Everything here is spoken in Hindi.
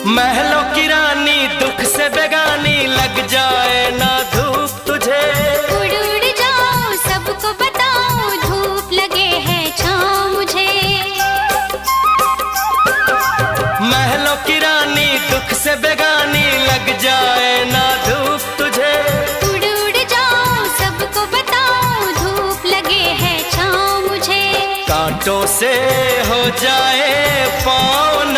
महलों की रानी दुख से बेगानी, लग जाए ना धूप तुझे। उड़ उड़ जाओ सबको बताओ, धूप लगे है छाँव मुझे। महलों की रानी दुख से बेगानी, लग जाए ना धूप तुझे। उड़ उड़ जाओ सबको बताओ, धूप लगे है छाँव मुझे। कांटों से हो जाए पाँव